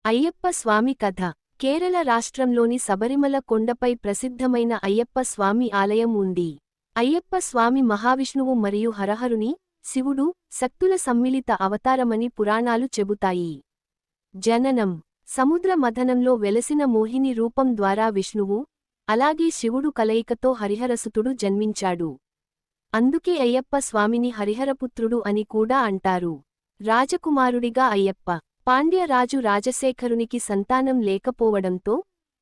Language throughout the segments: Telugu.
అయ్యప్ప స్వామి కథ. కేరళ రాష్ట్రంలోని శబరిమల కొండపై ప్రసిద్ధమైన అయ్యప్ప స్వామి ఆలయం ఉంది. అయ్యప్ప స్వామి మహావిష్ణువు మరియు హరహరుని, శివుడు, శక్తుల సమ్మిళిత అవతారమని పురాణాలు చెబుతాయి. జననం: సముద్ర మథనంలో వెలసిన మోహిని రూపం ద్వారా విష్ణువు, అలాగే శివుడు కలయికతో హరిహరసుతుడు జన్మించాడు. అందుకే అయ్యప్ప స్వామిని హరిహరపుత్రుడు అని కూడా అంటారు. రాజకుమారుడిగా అయ్యప్ప. పాండ్య రాజు రాజశేఖరునికి సంతానం లేకపోవడంతో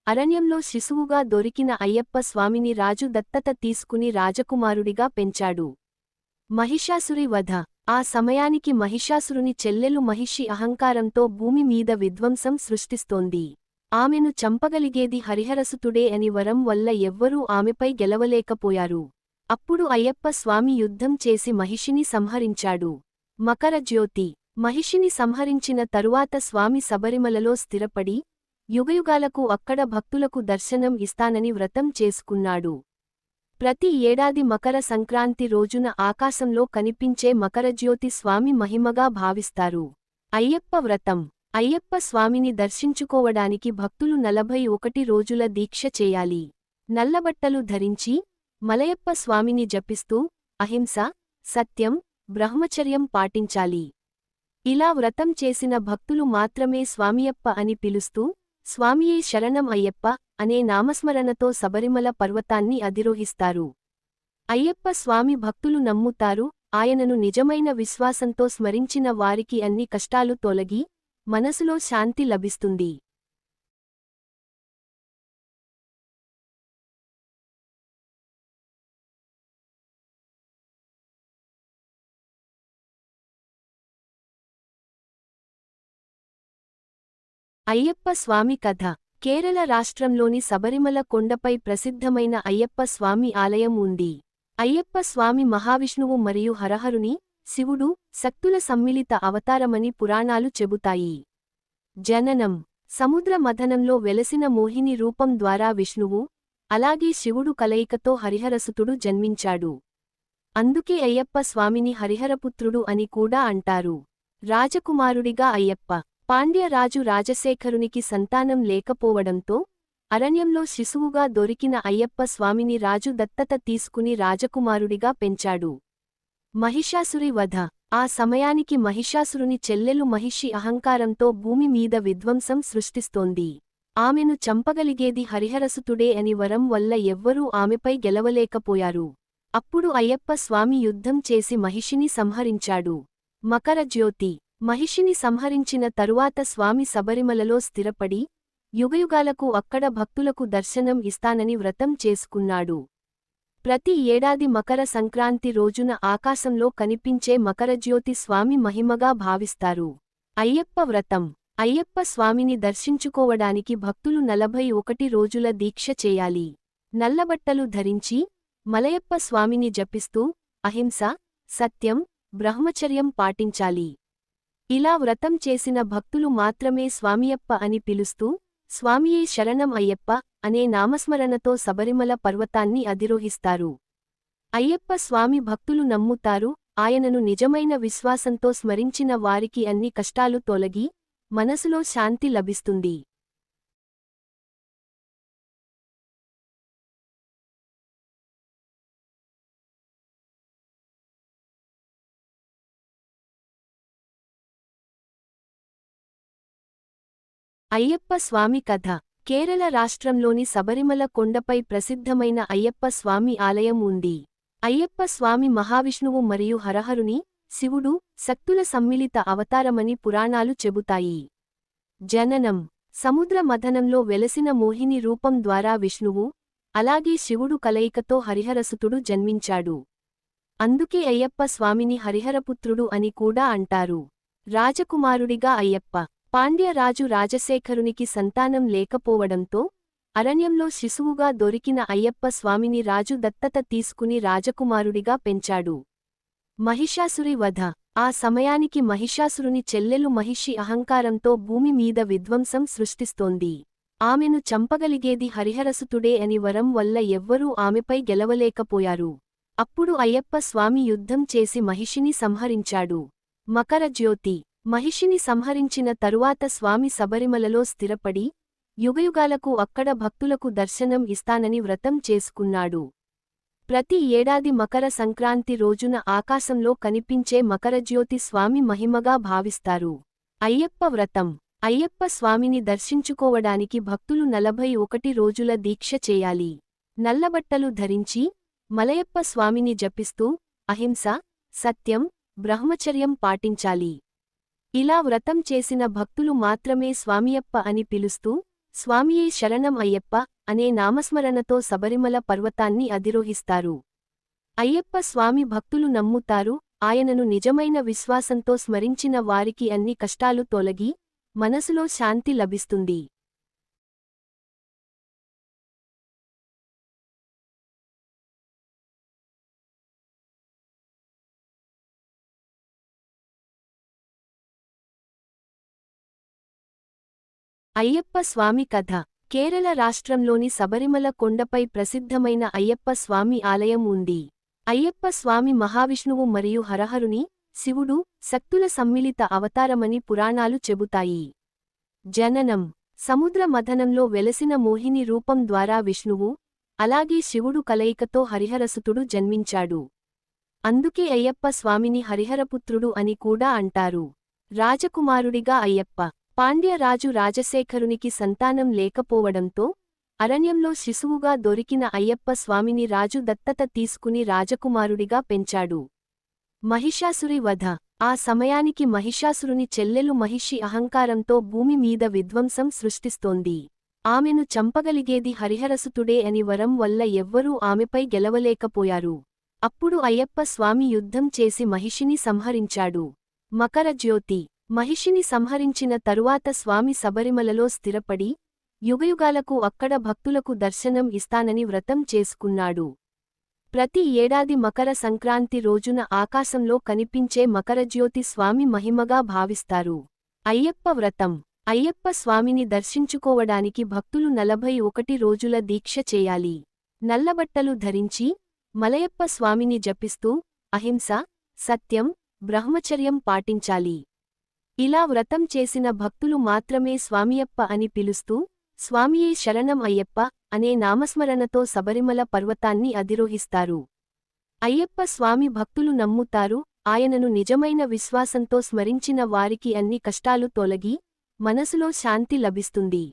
అరణ్యంలో శిశువుగా దొరికిన అయ్యప్ప స్వామిని రాజు దత్తత తీసుకుని రాజకుమారుడిగా పెంచాడు. మహిషాసురి వధ: ఆ సమయానికి మహిషాసురుని చెల్లెలు మహిషి అహంకారంతో భూమి మీద విధ్వంసం సృష్టిస్తోంది. ఆమెను చంపగలిగేది హరిహరసుతుడే అని వరం వల్ల ఎవ్వరూ ఆమెపై గెలవలేకపోయారు. అప్పుడు అయ్యప్ప స్వామి యుద్ధం చేసి మహిషిని సంహరించాడు. మకర జ్యోతి: మహిషిని సంహరించిన తరువాత స్వామి శబరిమలలో స్థిరపడి, యుగయుగాలకు అక్కడ భక్తులకు దర్శనం ఇస్తానని వ్రతం చేసుకున్నాడు. ప్రతి ఏడాది మకర సంక్రాంతి రోజున ఆకాశంలో కనిపించే మకరజ్యోతి స్వామి మహిమగా భావిస్తారు. అయ్యప్ప వ్రతం: అయ్యప్ప స్వామిని దర్శించుకోవడానికి భక్తులు 41 రోజుల దీక్ష చేయాలి. నల్లబట్టలు ధరించి, మలయప్ప స్వామిని జపిస్తూ, అహింస, సత్యం, బ్రహ్మచర్యం పాటించాలి. ఇలా వ్రతం చేసిన భక్తులు మాత్రమే స్వామియప్ప అని పిలుస్తూ, స్వామియే శరణం అయ్యప్ప అనే నామస్మరణతో శబరిమల పర్వతాన్ని అధిరోహిస్తారు. అయ్యప్ప స్వామి భక్తులు నమ్ముతారు, ఆయనను నిజమైన విశ్వాసంతో స్మరించిన వారికి అన్ని కష్టాలు తొలగి, మనసులో శాంతి లభిస్తుంది. అయ్యప్ప స్వామి కథ. కేరళ రాష్ట్రంలోని శబరిమల కొండపై ప్రసిద్ధమైన అయ్యప్ప స్వామి ఆలయం ఉంది. అయ్యప్ప స్వామి మహావిష్ణువు మరియు హరహరుని, శివుడు, శక్తుల సమ్మిళిత అవతారమని పురాణాలు చెబుతాయి. జననం: సముద్ర మథనంలో వెలసిన మోహిని రూపం ద్వారా విష్ణువు, అలాగే శివుడు కలయికతో హరిహరసుతుడు జన్మించాడు. అందుకే అయ్యప్ప స్వామిని హరిహరపుత్రుడు అని కూడా అంటారు. రాజకుమారుడిగా అయ్యప్ప. పాండ్య రాజు రాజశేఖరునికి సంతానం లేకపోవడంతో అరణ్యంలో శిశువుగా దొరికిన అయ్యప్ప స్వామిని రాజు దత్తత తీసుకుని రాజకుమారుడిగా పెంచాడు. మహిషాసురి వధ: ఆ సమయానికి మహిషాసురుని చెల్లెలు మహిషి అహంకారంతో భూమి మీద విధ్వంసం సృష్టిస్తోంది. ఆమెను చంపగలిగేది హరిహరసుతుడే అని వరం వల్ల ఎవ్వరూ ఆమెపై గెలవలేకపోయారు. అప్పుడు అయ్యప్ప స్వామి యుద్ధం చేసి మహిషిని సంహరించాడు. మకర జ్యోతి: మహిషిని సంహరించిన తరువాత స్వామి శబరిమలలో స్థిరపడి, యుగయుగాలకు అక్కడ భక్తులకు దర్శనం ఇస్తానని వ్రతం చేసుకున్నాడు. ప్రతి ఏడాది మకర సంక్రాంతి రోజున ఆకాశంలో కనిపించే మకరజ్యోతి స్వామి మహిమగా భావిస్తారు. అయ్యప్ప వ్రతం: అయ్యప్ప స్వామిని దర్శించుకోవడానికి భక్తులు 41 రోజుల దీక్ష చేయాలి. నల్లబట్టలు ధరించి, మలయప్ప స్వామిని జపిస్తూ, అహింస, సత్యం, బ్రహ్మచర్యం పాటించాలి. ఇలా వ్రతం చేసిన భక్తులు మాత్రమే స్వామియప్ప అని పిలుస్తూ, స్వామియే శరణం అయ్యప్ప అనే నామస్మరణతో శబరిమల పర్వతాన్ని అధిరోహిస్తారు. అయ్యప్ప స్వామి భక్తులు నమ్ముతారు, ఆయనను నిజమైన విశ్వాసంతో స్మరించిన వారికి అన్ని కష్టాలు తొలగి, మనసులో శాంతి లభిస్తుంది. అయ్యప్ప స్వామి కథ. కేరళ రాష్ట్రంలోని శబరిమల కొండపై ప్రసిద్ధమైన అయ్యప్ప స్వామి ఆలయం ఉంది. అయ్యప్ప స్వామి మహావిష్ణువు మరియు హరహరుని, శివుడు, శక్తుల సమ్మిళిత అవతారమని పురాణాలు చెబుతాయి. జననం: సముద్ర మథనంలో వెలసిన మోహిని రూపం ద్వారా విష్ణువు, అలాగే శివుడు కలయికతో హరిహరసుతుడు జన్మించాడు. అందుకే అయ్యప్ప స్వామిని హరిహరపుత్రుడు అని కూడా అంటారు. రాజకుమారుడిగా అయ్యప్ప. పాండ్య రాజు రాజశేఖరునికి సంతానం లేకపోవడంతో అరణ్యంలో శిశువుగా దొరికిన అయ్యప్ప స్వామిని రాజు దత్తత తీసుకుని రాజకుమారుడిగా పెంచాడు. మహిషాసురి వధ: ఆ సమయానికి మహిషాసురుని చెల్లెలు మహిషి అహంకారంతో భూమి మీద విధ్వంసం సృష్టిస్తోంది. ఆమెను చంపగలిగేది హరిహరసుతుడే అని వరం వల్ల ఎవ్వరూ ఆమెపై గెలవలేకపోయారు. అప్పుడు అయ్యప్ప స్వామి యుద్ధం చేసి మహిషిని సంహరించాడు. మకర జ్యోతి: మహిషిని సంహరించిన తరువాత స్వామి శబరిమలలో స్థిరపడి యుగయుగాలకు అక్కడ భక్తులకు దర్శనం ఇస్తానని వ్రతం చేసుకున్నాడు. ప్రతి ఏడాది మకర సంక్రాంతి రోజున ఆకాశంలో కనిపించే మకరజ్యోతి స్వామి మహిమగా భావిస్తారు. అయ్యప్ప వ్రతం. అయ్యప్ప స్వామిని దర్శించుకోవడానికి భక్తులు 41 రోజుల దీక్ష చేయాలి. నల్లబట్టలు ధరించి మలయప్ప స్వామిని జపిస్తూ అహింస, సత్యం, బ్రహ్మచర్యం పాటించాలి. ఇలా వ్రతం చేసిన భక్తులు మాత్రమే స్వామియప్ప అని పిలుస్తూ స్వామియే శరణం అయ్యప్ప అనే నామస్మరణతో శబరిమల పర్వతాన్ని అధిరోహిస్తారు. అయ్యప్ప స్వామి భక్తులు నమ్ముతారు, ఆయనను నిజమైన విశ్వాసంతో స్మరించిన వారికి అన్ని కష్టాలు తొలగి మనసులో శాంతి లభిస్తుంది. అయ్యప్ప స్వామి కథ. కేరళ రాష్ట్రంలోని శబరిమల కొండపై ప్రసిద్ధమైన అయ్యప్ప స్వామి ఆలయం ఉంది. అయ్యప్ప స్వామి మహావిష్ణువు మరియు హరహరుని, శివుడు, శక్తుల సమ్మిళిత అవతారమని పురాణాలు చెబుతాయి. జననం. సముద్ర మథనంలో వెలసిన మోహిని రూపం ద్వారా విష్ణువు, అలాగే శివుడు కలయికతో హరిహరసుతుడు జన్మించాడు. అందుకే అయ్యప్ప స్వామిని హరిహరపుత్రుడు అని కూడా అంటారు. రాజకుమారుడిగా అయ్యప్ప. పాండ్య రాజు రాజశేఖరునికి సంతానం లేకపోవడంతో అరణ్యంలో శిశువుగా దొరికిన అయ్యప్ప స్వామిని రాజు దత్తత తీసుకుని రాజకుమారుడిగా పెంచాడు. మహిషాసురి వధ. ఆ సమయానికి మహిషాసురుని చెల్లెలు మహిషి అహంకారంతో భూమి మీద విధ్వంసం సృష్టిస్తోంది. ఆమెను చంపగలిగేది హరిహరసుతుడే అని వరం వల్ల ఎవ్వరూ ఆమెపై గెలవలేకపోయారు. అప్పుడు అయ్యప్ప స్వామి యుద్ధం చేసి మహిషిని సంహరించాడు. మకరజ్యోతి. మహిషిని సంహరించిన తరువాత స్వామి శబరిమలలో స్థిరపడి యుగయుగాలకు అక్కడ భక్తులకు దర్శనం ఇస్తానని వ్రతం చేసుకున్నాడు. ప్రతి ఏడాది మకర సంక్రాంతి రోజున ఆకాశంలో కనిపించే మకరజ్యోతి స్వామి మహిమగా భావిస్తారు. అయ్యప్ప వ్రతం. అయ్యప్ప స్వామిని దర్శించుకోవడానికి భక్తులు 41 రోజుల దీక్ష చేయాలి. నల్లబట్టలు ధరించి మలయప్ప స్వామిని జపిస్తూ అహింస, సత్యం, బ్రహ్మచర్యం పాటించాలి. ఇలా వ్రతం చేసిన భక్తులు మాత్రమే స్వామియప్ప అని పిలుస్తూ స్వామియే శరణం అయ్యప్ప అనే నామస్మరణతో శబరిమల పర్వతాన్ని అధిరోహిస్తారు. అయ్యప్ప స్వామి భక్తులు నమ్ముతారు, ఆయనను నిజమైన విశ్వాసంతో స్మరించిన వారికి అన్ని కష్టాలు తొలగి మనసులో శాంతి లభిస్తుంది.